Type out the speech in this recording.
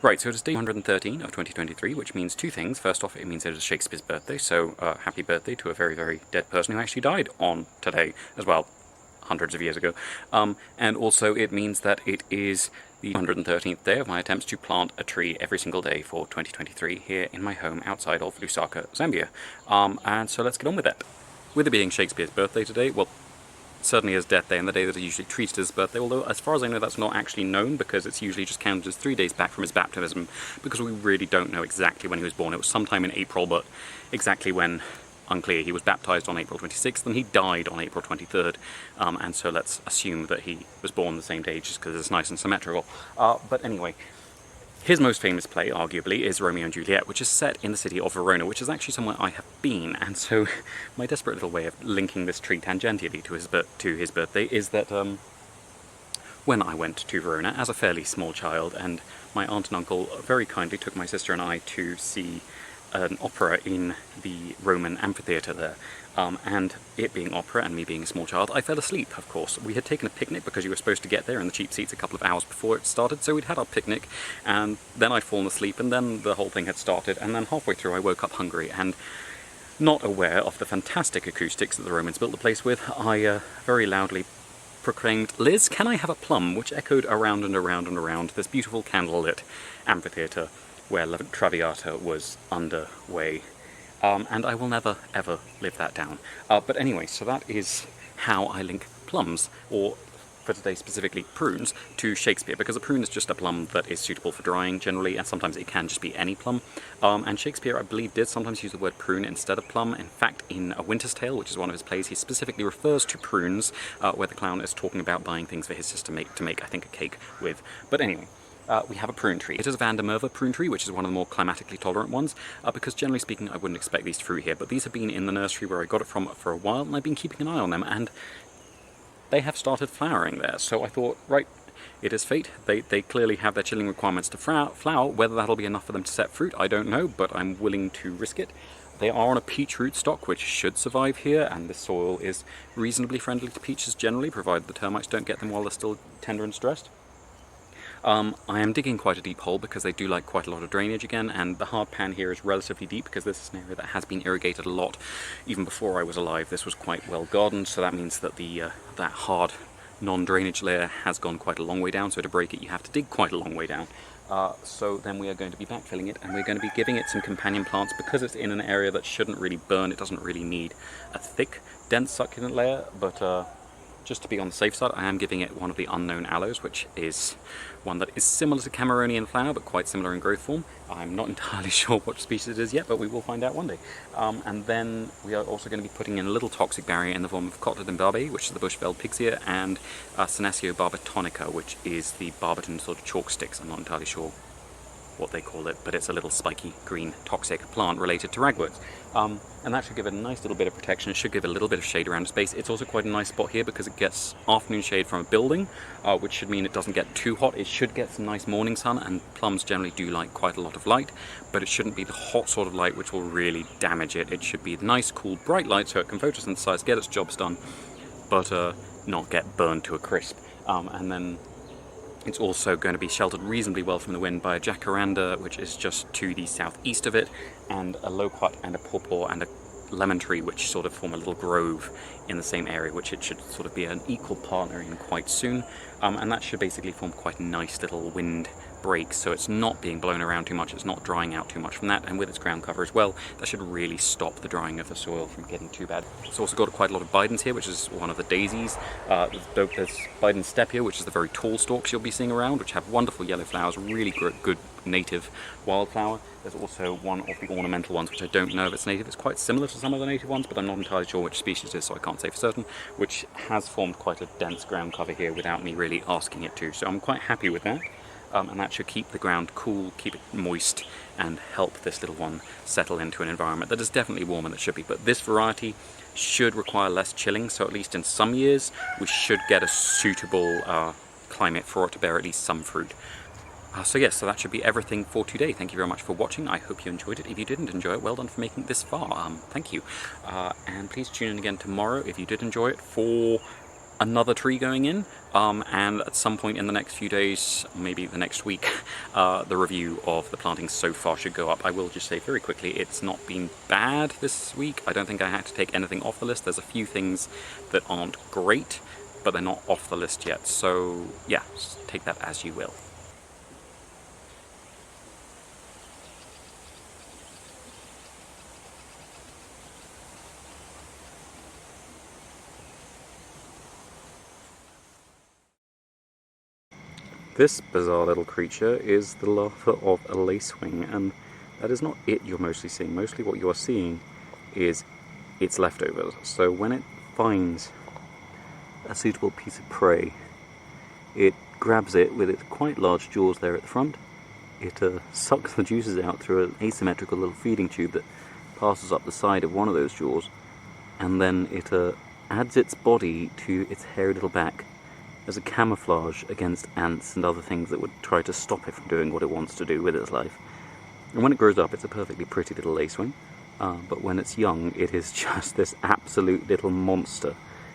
Right, so it is day 113 of 2023, which means two things. First off, it means it is Shakespeare's birthday, so happy birthday to a very, very dead person who actually died on today as well, hundreds of years ago. And also it means that it is the 113th day of my attempts to plant a tree every single day for 2023 here in my home outside of Lusaka, Zambia. And so let's get on with it. With it being Shakespeare's birthday today, well, certainly his death day and the day that is usually treated as his birthday, although as far as I know that's not actually known because it's usually just counted as 3 days back from his baptism, because we really don't know exactly when he was born. It was sometime in April, but exactly when, unclear. He was baptised on April 26th and he died on April 23rd, and so let's assume that he was born the same day just because it's nice and symmetrical. But anyway, his most famous play, arguably, is Romeo and Juliet, which is set in the city of Verona, which is actually somewhere I have been, and so my desperate little way of linking this tree tangentially to his birthday is that when I went to Verona as a fairly small child, and my aunt and uncle very kindly took my sister and I to see an opera in the Roman amphitheatre there. And it being opera and me being a small child, I fell asleep, of course. We had taken a picnic because you were supposed to get there in the cheap seats a couple of hours before it started, so we'd had our picnic, and then I'd fallen asleep, and then the whole thing had started, and then halfway through I woke up hungry, and not aware of the fantastic acoustics that the Romans built the place with, I very loudly proclaimed, "Liz, can I have a plum?" which echoed around and around and around this beautiful candlelit amphitheatre where La Traviata was underway. And I will never, ever live that down. But anyway, so that is how I link plums, or for today specifically prunes, to Shakespeare, because a prune is just a plum that is suitable for drying generally, and sometimes it can just be any plum. And Shakespeare, I believe, did sometimes use the word prune instead of plum. In fact, in A Winter's Tale, which is one of his plays, he specifically refers to prunes, where the clown is talking about buying things for his sister to make, I think, a cake with. But anyway, we have a prune tree. It is a Van der Merwe prune tree, which is one of the more climatically tolerant ones, because generally speaking I wouldn't expect these to fruit here, but these have been in the nursery where I got it from for a while, and I've been keeping an eye on them, and they have started flowering there. So I thought, right, it is fate. They clearly have their chilling requirements to flower. Whether that'll be enough for them to set fruit, I don't know, but I'm willing to risk it. They are on a peach rootstock, which should survive here, and the soil is reasonably friendly to peaches generally, provided the termites don't get them while they're still tender and stressed. I am digging quite a deep hole because they do like quite a lot of drainage again, and the hard pan here is relatively deep because this is an area that has been irrigated a lot. Even before I was alive, this was quite well gardened, so that means that that hard non-drainage layer has gone quite a long way down, so to break it you have to dig quite a long way down. So then we are going to be backfilling it, and we're going to be giving it some companion plants because it's in an area that shouldn't really burn. It doesn't really need a thick, dense succulent layer, but just to be on the safe side, I am giving it one of the unknown aloes, which is one that is similar to Cameronian flower, but quite similar in growth form. I'm not entirely sure what species it is yet, but we will find out one day. And then we are also going to be putting in a little toxic barrier in the form of Cotyledon barbae, which is the bush-veld pixia, and Senecio barbatonica, which is the barberton sort of chalk sticks. I'm not entirely sure what they call it, but it's a little spiky green toxic plant related to ragworts. And that should give it a nice little bit of protection. It should give it a little bit of shade around the space. It's also quite a nice spot here because it gets afternoon shade from a building, which should mean it doesn't get too hot. It should get some nice morning sun, and plums generally do like quite a lot of light, but it shouldn't be the hot sort of light which will really damage it. It should be the nice, cool, bright light so it can photosynthesize, get its jobs done, but not get burned to a crisp. And then it's also going to be sheltered reasonably well from the wind by a jacaranda, which is just to the southeast of it, and a loquat and a pawpaw and a lemon tree, which sort of form a little grove in the same area, which it should sort of be an equal partner in quite soon. And that should basically form quite a nice little wind break, so it's not being blown around too much, it's not drying out too much from that, and with its ground cover as well, that should really stop the drying of the soil from getting too bad. It's also got quite a lot of bidens here, which is one of the daisies. There's bidens stepia, which is the very tall stalks you'll be seeing around, which have wonderful yellow flowers, really good native wildflower. There's also one of the ornamental ones, which I don't know if it's native. It's quite similar to some of the native ones, but I'm not entirely sure which species it is, so I can't say for certain, which has formed quite a dense ground cover here without me really asking it to, so I'm quite happy with that. And that should keep the ground cool, keep it moist, and help this little one settle into an environment that is definitely warmer than it should be. But this variety should require less chilling, so at least in some years we should get a suitable climate for it to bear at least some fruit. So yes, so that should be everything for today. Thank you very much for watching. I hope you enjoyed it. If you didn't enjoy it, well done for making it this far. Thank you. And please tune in again tomorrow if you did enjoy it for another tree going in, and at some point in the next few days, maybe the next week, the review of the plantings so far should go up. I will just say very quickly, it's not been bad this week. I don't think I had to take anything off the list. There's a few things that aren't great, but they're not off the list yet, so yeah, just take that as you will. This bizarre little creature is the larva of a lacewing, and that is not it you're mostly seeing. Mostly what you are seeing is its leftovers. So when it finds a suitable piece of prey, it grabs it with its quite large jaws there at the front. It sucks the juices out through an asymmetrical little feeding tube that passes up the side of one of those jaws, and then it adds its body to its hairy little back as a camouflage against ants and other things that would try to stop it from doing what it wants to do with its life. And when it grows up, it's a perfectly pretty little lacewing, but when it's young, it is just this absolute little monster.